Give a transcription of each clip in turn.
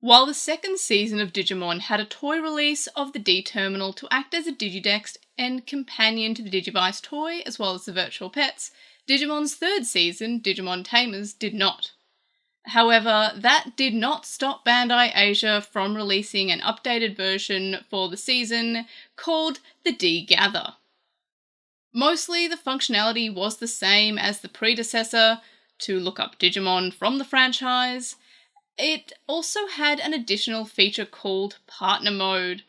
While the second season of Digimon had a toy release of the D-Terminal to act as a Digidex and companion to the Digivice toy, as well as the virtual pets, Digimon's third season, Digimon Tamers, did not. However, that did not stop Bandai Asia from releasing an updated version for the season called the D-Gather. Mostly the functionality was the same as the predecessor, to look up Digimon from the franchise. It also had an additional feature called Partner Mode,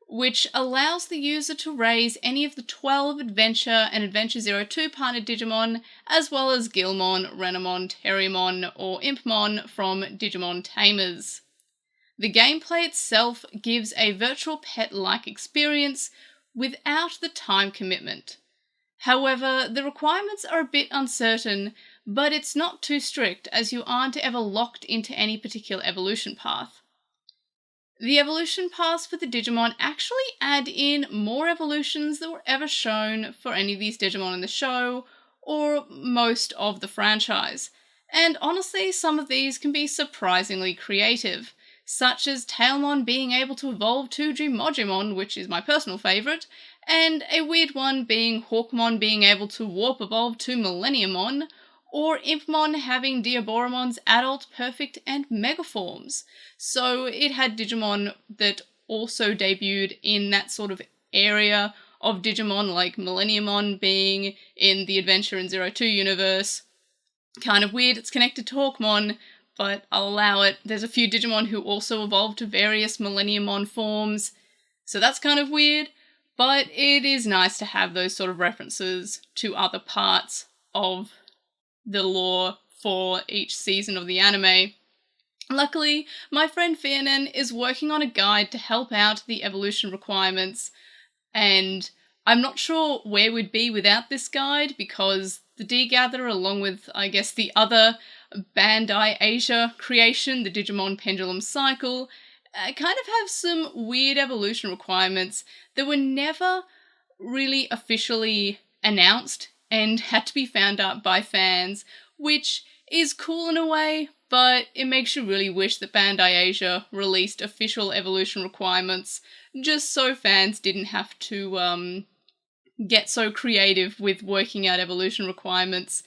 which allows the user to raise any of the 12 Adventure and Adventure 02 partnered Digimon, as well as Guilmon, Renamon, Terriermon, or Impmon from Digimon Tamers. The gameplay itself gives a virtual pet-like experience without the time commitment. However, the requirements are a bit uncertain, but it's not too strict as you aren't ever locked into any particular evolution path. The evolution paths for the Digimon actually add in more evolutions that were ever shown for any of these Digimon in the show, or most of the franchise. And honestly, some of these can be surprisingly creative, such as Tailmon being able to evolve to Jimojimon, which is my personal favourite, and a weird one being Hawkmon being able to warp evolve to Millenniumon, or Impmon having Diaboromon's adult, perfect, and mega forms. So it had Digimon that also debuted in that sort of area of Digimon, like Millenniumon being in the Adventure in 02 universe. Kind of weird, it's connected to Hawkmon, but I'll allow it. There's a few Digimon who also evolved to various Millenniumon forms, so that's kind of weird, but it is nice to have those sort of references to other parts of the lore for each season of the anime. Luckily, my friend Fianen is working on a guide to help out the evolution requirements, and I'm not sure where we'd be without this guide, because the D-Gather, along with, I guess, the other Bandai Asia creation, the Digimon Pendulum Cycle, kind of have some weird evolution requirements that were never really officially announced and had to be found out by fans, which is cool in a way, but it makes you really wish that Bandai Asia released official evolution requirements just so fans didn't have to get so creative with working out evolution requirements.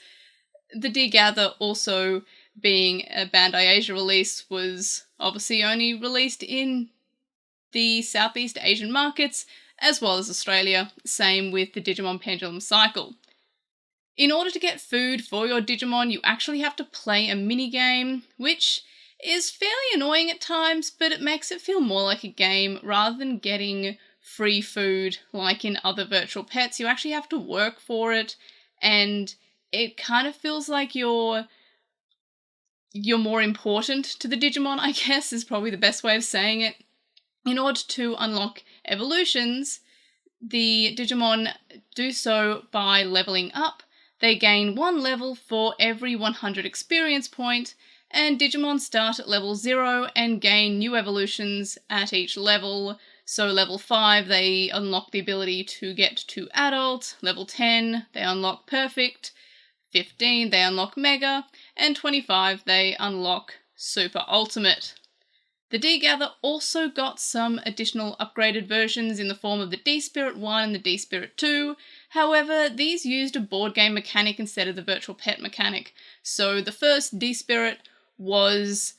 The D-Gather, also being a Bandai Asia release, was obviously only released in the Southeast Asian markets, as well as Australia, same with the Digimon Pendulum Cycle. In order to get food for your Digimon, you actually have to play a minigame, which is fairly annoying at times, but it makes it feel more like a game rather than getting free food like in other virtual pets. You actually have to work for it, and it kind of feels like you're more important to the Digimon, I guess, is probably the best way of saying it. In order to unlock evolutions, the Digimon do so by leveling up. They gain 1 level for every 100 experience point, and Digimon start at level 0 and gain new evolutions at each level. So level 5, they unlock the ability to get to adult, level 10, they unlock perfect, 15, they unlock mega, and 25, they unlock super ultimate. The D-Gather also got some additional upgraded versions in the form of the D-Spirit 1 and the D-Spirit 2, however, these used a board game mechanic instead of the virtual pet mechanic. So the first D-Spirit was,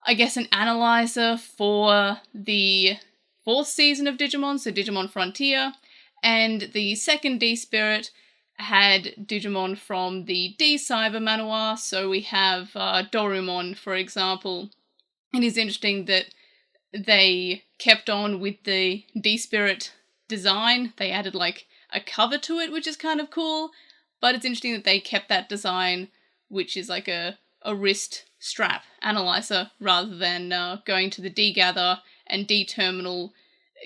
I guess, an analyzer for the 4th season of Digimon, so Digimon Frontier, and the second D-Spirit had Digimon from the D-Cyber Manhwa, so we have Dorumon, for example. It is interesting that they kept on with the D-Spirit design. They added like a cover to it, which is kind of cool, but it's interesting that they kept that design, which is like a wrist strap analyzer, rather than going to the D-Gather and D-Terminal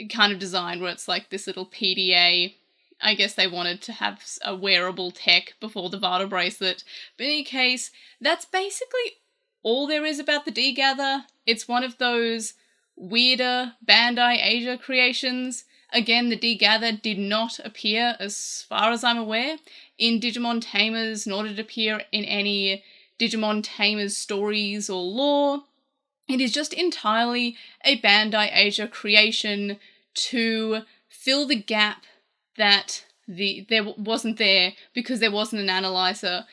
kind of design where it's like this little PDA. I guess they wanted to have a wearable tech before the Vata bracelet. But in any case, that's basically all there is about the D-Gather. It's one of those weirder Bandai Asia creations. Again, the D-Gather did not appear, as far as I'm aware, in Digimon Tamers, nor did it appear in any Digimon Tamers stories or lore. It is just entirely a Bandai Asia creation to fill the gap that there wasn't there because there wasn't an analyzer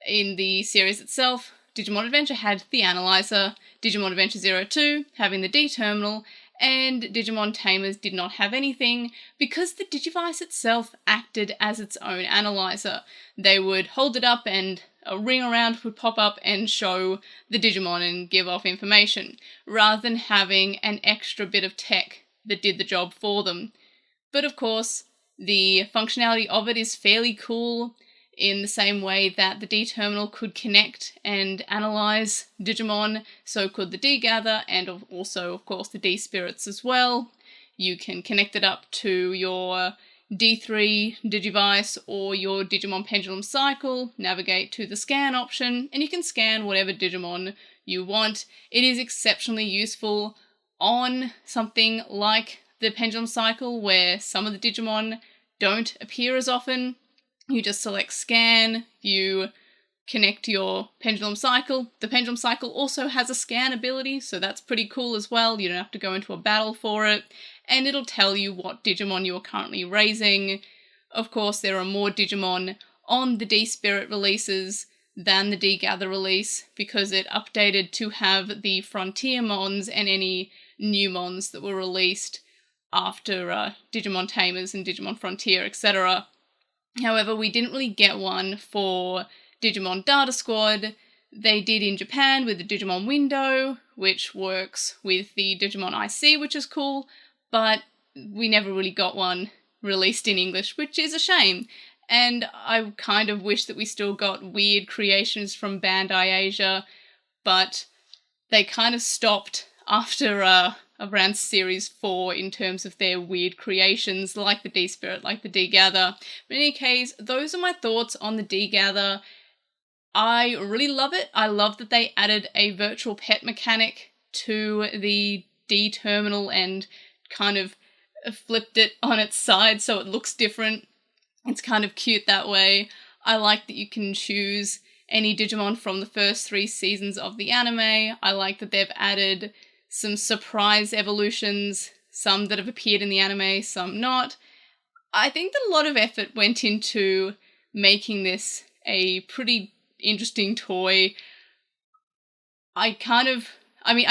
in the series itself. Digimon Adventure had the analyzer, Digimon Adventure 02 having the D-terminal, and Digimon Tamers did not have anything because the Digivice itself acted as its own analyzer. They would hold it up and a ring around would pop up and show the Digimon and give off information, rather than having an extra bit of tech that did the job for them. But of course, the functionality of it is fairly cool in the same way that the D-terminal could connect and analyze Digimon, so could the D-gather, and also, of course, the D-spirits as well. You can connect it up to your D3 Digivice or your Digimon Pendulum Cycle, navigate to the scan option, and you can scan whatever Digimon you want. It is exceptionally useful on something like the Pendulum Cycle, where some of the Digimon don't appear as often. You just select scan, you connect your Pendulum Cycle. The Pendulum Cycle also has a scan ability, so that's pretty cool as well. You don't have to go into a battle for it, and it'll tell you what Digimon you are currently raising. Of course, there are more Digimon on the D-Spirit releases than the D-Gather release, because it updated to have the Frontier Mons and any new Mons that were released after Digimon Tamers and Digimon Frontier, etc. However, we didn't really get one for Digimon Data Squad. They did in Japan with the Digimon Window, which works with the Digimon IC, which is cool, but we never really got one released in English, which is a shame. And I kind of wish that we still got weird creations from Bandai Asia, but they kind of stopped after around Series 4 in terms of their weird creations, like the D-Spirit, like the D-Gather. But in any case, those are my thoughts on the D-Gather. I really love it. I love that they added a virtual pet mechanic to the D-terminal and kind of flipped it on its side so it looks different. It's kind of cute that way. I like that you can choose any Digimon from the first 3 seasons of the anime. I like that they've added some surprise evolutions, some that have appeared in the anime, some not. I think that a lot of effort went into making this a pretty interesting toy. I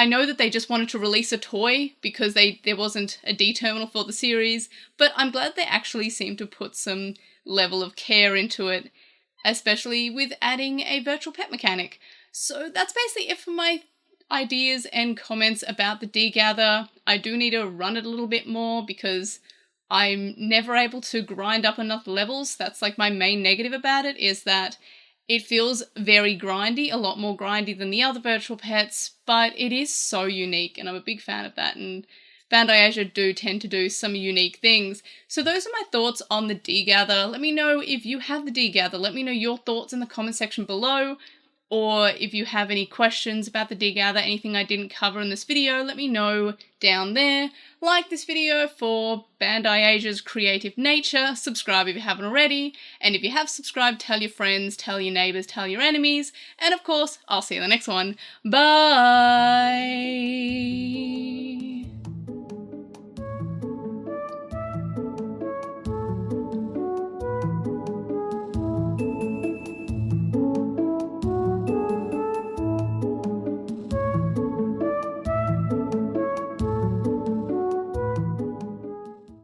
know that they just wanted to release a toy because there wasn't a D-terminal for the series, but I'm glad they actually seemed to put some level of care into it, especially with adding a virtual pet mechanic. So that's basically it for my ideas and comments about the D-Gather. I do need to run it a little bit more because I'm never able to grind up enough levels. That's like my main negative about it, is that it feels very grindy, a lot more grindy than the other virtual pets, but it is so unique and I'm a big fan of that, and Bandai Asia do tend to do some unique things. So those are my thoughts on the D-Gather. Let me know if you have the D-Gather. Let me know your thoughts in the comment section below. Or if you have any questions about the D-Gather, anything I didn't cover in this video, let me know down there. Like this video for Bandai Asia's creative nature, subscribe if you haven't already, and if you have subscribed, tell your friends, tell your neighbours, tell your enemies, and of course, I'll see you in the next one. Bye!